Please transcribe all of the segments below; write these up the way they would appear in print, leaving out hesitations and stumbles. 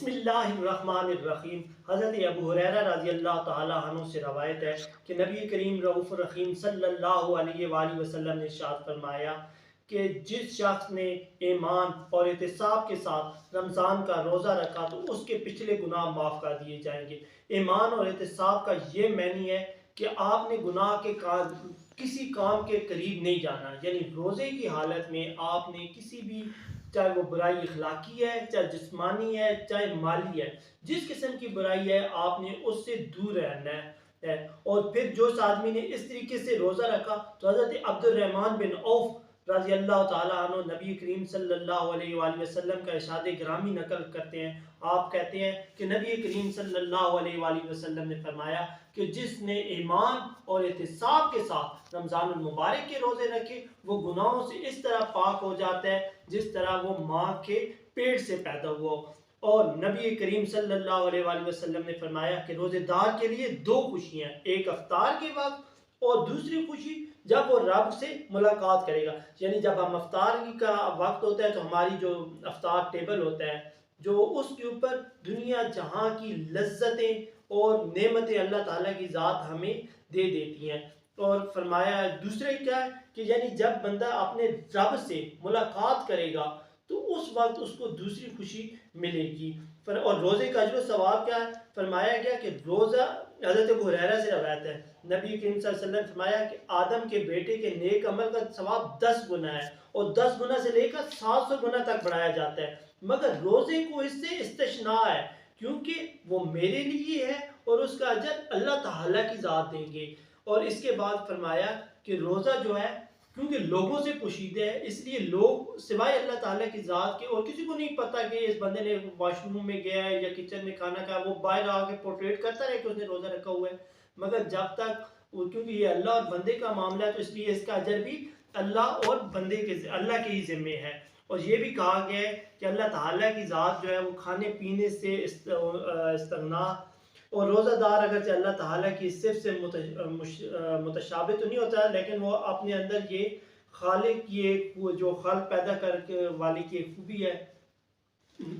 بسم اللہ الرحمن الرحیم۔ حضرت ابو ہریرہ رضی اللہ تعالی عنہ سے روایت ہے کہ نبی کریم رؤوف الرحیم صلی اللہ علیہ وآلہ وسلم نے ارشاد فرمایا کہ جس شخص نے ایمان اور احتساب کے ساتھ رمضان کا روزہ رکھا تو اس کے پچھلے گناہ معاف کر دیے جائیں گے۔ ایمان اور احتساب کا یہ معنی ہے کہ آپ نے گناہ کے کسی کام کے قریب نہیں جانا، یعنی روزے کی حالت میں آپ نے کسی بھی، چاہے وہ برائی اخلاقی ہے، چاہے جسمانی ہے، چاہے مالی ہے، جس قسم کی برائی ہے آپ نے اس سے دور رہنا ہے۔ اور پھر جو اس آدمی نے اس طریقے سے روزہ رکھا تو حضرت عبد الرحمن بن عوف رضی اللہ تعالیٰ عنہ نبی کریم صلی اللہ علیہ وآلہ وسلم کا ارشاد گرامی نقل کرتے ہیں۔ آپ کہتے ہیں کہ نبی کریم صلی اللہ علیہ وآلہ وسلم نے فرمایا کہ جس نے ایمان اور احتساب کے ساتھ رمضان المبارک کے روزے رکھے وہ گناہوں سے اس طرح پاک ہو جاتا ہے جس طرح وہ ماں کے پیٹ سے پیدا ہوا۔ اور نبی کریم صلی اللہ علیہ وآلہ وسلم نے فرمایا کہ روزے دار کے لیے دو خوشیاں، ایک افطار کے وقت اور دوسری خوشی جب وہ رب سے ملاقات کرے گا۔ یعنی جب ہم افطار کا وقت ہوتا ہے تو ہماری جو افطار ٹیبل ہوتا ہے، جو اس کے اوپر دنیا جہاں کی لذتیں اور نعمتیں اللہ تعالیٰ کی ذات ہمیں دے دیتی ہیں۔ اور فرمایا دوسرے کیا ہے کہ یعنی جب بندہ اپنے رب سے ملاقات کرے گا تو اس وقت اس کو دوسری خوشی ملے گی۔ اور روزے کا اجر و ثواب کیا ہے؟ فرمایا گیا کہ روزہ، حضرت ابو ہریرہ سے روایت ہے، نبی کریم صلی اللہ علیہ وسلم نے فرمایا کہ آدم کے بیٹے کے نیک عمل کا ثواب 10 گنا ہے اور 10 گنا سے لے کر 700 گنا تک بڑھایا جاتا ہے، مگر روزے کو اس سے استثناء ہے کیونکہ وہ میرے لیے ہے اور اس کا اجر اللہ تعالیٰ کی ذات دیں گے۔ اور اس کے بعد فرمایا کہ روزہ جو ہے کیونکہ لوگوں سے پوشیدہ ہے، اس لیے لوگ سوائے اللہ تعالیٰ کی ذات کے اور کسی کو نہیں پتا کہ اس بندے نے واش روم میں گیا ہے یا کچن میں کھانا کھایا، وہ باہر آ کے پورٹریٹ کرتا رہے کہ اس نے روزہ رکھا ہوا ہے، مگر جب تک کیونکہ یہ اللہ اور بندے کا معاملہ ہے تو اس لیے اس کا اجر بھی اللہ اور بندے کے اللہ کے ہی ذمے ہے۔ اور یہ بھی کہا گیا ہے کہ اللہ تعالیٰ کی ذات جو ہے وہ کھانے پینے سے استغنا، اور روزہ دار اگرچہ اللہ تعالیٰ کی صرف سے متشابہ تو نہیں ہوتا لیکن وہ اپنے اندر یہ خالق کی ایک جو خلق پیدا کر کے والی کی ایک خوبی ہے۔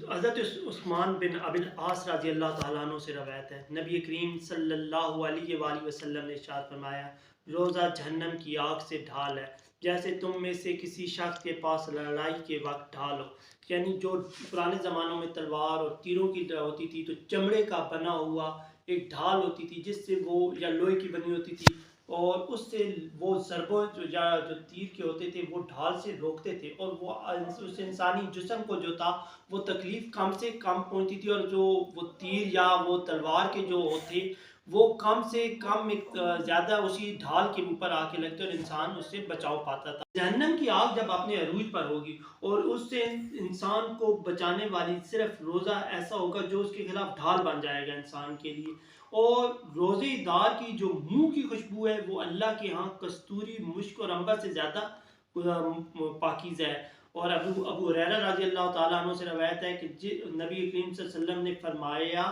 حضرت عثمان بن ابی العاص رضی اللہ تعالیٰ عنہ سے روایت ہے، نبی کریم صلی اللہ علیہ وآلہ وسلم نے ارشاد فرمایا روزہ جہنم کی آگ سے ڈھال ہے، جیسے تم میں سے کسی شخص کے پاس لڑائی کے وقت ڈھال ہو۔ یعنی جو پرانے زمانوں میں تلوار اور تیروں کی ہوتی تھی تو چمڑے کا بنا ہوا ایک ڈھال ہوتی تھی جس سے وہ، یا لوہے کی بنی ہوتی تھی، اور اس سے وہ ضربوں جو تیر کے ہوتے تھے وہ ڈھال سے روکتے تھے، اور وہ اس انسانی جسم کو جو تھا وہ تکلیف کم سے کم پہنچتی تھی، اور جو وہ تیر یا وہ تلوار کے جو ہوتے وہ کم سے کم زیادہ اسی ڈھال کے اوپر آ کے لگتے اور انسان اس سے بچاؤ پاتا تھا۔ جہنم کی آگ جب اپنے عروج پر ہوگی اور اس سے انسان کو بچانے والی صرف روزہ ایسا ہوگا جو اس کے خلاف ڈھال بن جائے گا انسان کے لیے۔ اور روزے دار کی جو منہ کی خوشبو ہے وہ اللہ کے ہاں کستوری، مشک اور عنبر سے زیادہ پاکیزہ ہے۔ اور ابو ہریرہ رضی اللہ تعالیٰ عنہ سے روایت ہے کہ نبی کریم صلی اللہ علیہ وسلم نے فرمایا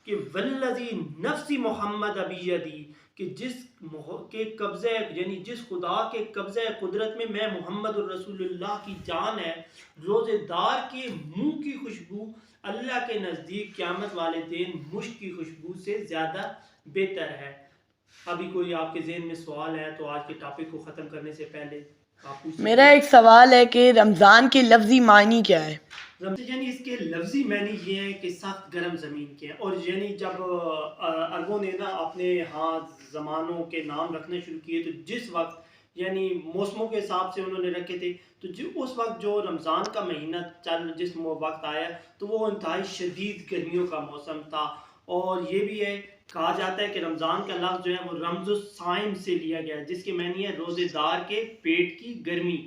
کہ والذی نفس محمد بیدی، کہ جس کے قبضہ، یعنی جس خدا کے قبضہ قدرت میں محمد الرسول اللہ کی جان ہے، روزے دار کے منہ کی خوشبو اللہ کے نزدیک قیامت والے دن مشک کی خوشبو سے زیادہ بہتر ہے۔ ابھی کوئی آپ کے ذہن میں سوال ہے تو آج کے ٹاپک کو ختم کرنے سے پہلے آپ پوچھ سکتے ہیں۔ میرا ایک سوال ہے کہ رمضان کے لفظی معنی کیا ہے؟ یعنی اس کے لفظی معنی یہ ہے کہ سخت گرم زمین کے، اور یعنی جب عربوں نے نا اپنے ہاں زمانوں کے نام رکھنے شروع کیے تو جس وقت یعنی موسموں کے حساب سے انہوں نے رکھے تھے، تو اس وقت جو رمضان کا مہینہ جس وقت آیا تو وہ انتہائی شدید گرمیوں کا موسم تھا۔ اور یہ بھی ہے کہا جاتا ہے کہ رمضان کا لفظ جو ہے وہ رمز الصائم سے لیا گیا ہے، جس کے معنی ہے روزے دار کے پیٹ کی گرمی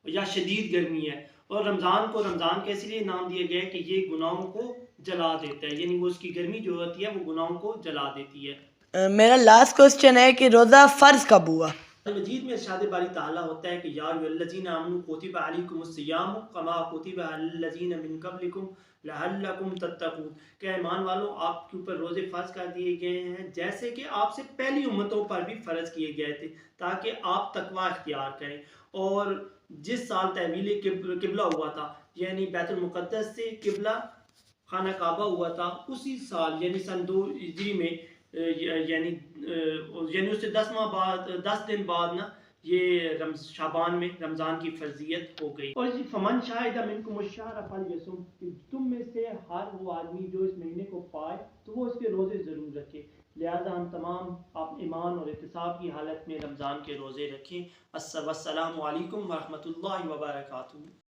یا شدید گرمی ہے۔ اور رمضان کو رمضان کے اس لیے نام دیا گیا ہے کہ یہ گناہوں کو جلا دیتا ہے، یعنی وہ اس کی گرمی جو ہوتی ہے وہ گناہوں کو جلا دیتی ہے۔ میرا لاسٹ کوسچن ہے کہ روزہ فرض کب ہوا؟ مجید میں ارشاد باری تعالیٰ ہوتا ہے کہ یا ایھا الذین آمنوا کتب علیکم الصیام کما کتب علی الذین من قبلکم لعلکم تتقون، کہ ایمان والوں آپ کے اوپر روزے فرض کر دیے گئے ہیں جیسے کہ آپ سے پہلی امتوں پر بھی فرض کیے گئے تھے تاکہ آپ تقوی اختیار کریں۔ اور جس سال تحویل قبلہ ہوا تھا، یعنی بیت المقدس سے قبلہ خانہ کعبہ ہوا تھا اسی سال یعنی سن 2 ہجری میں یعنی اس سے 10 ماہ بعد 10 دن بعد نا یہ شعبان میں رمضان کی فرضیت ہو گئی. اور فمن شاہد منکم الشہر فلیصم، تم میں سے ہر وہ آدمی جو اس مہینے کو پائے تو وہ اس کے روزے ضرور رکھے. لہذا ہم تمام آپ ایمان اور احتساب کی حالت میں رمضان کے روزے رکھیں. السلام علیکم ورحمۃ اللہ وبرکاتہ.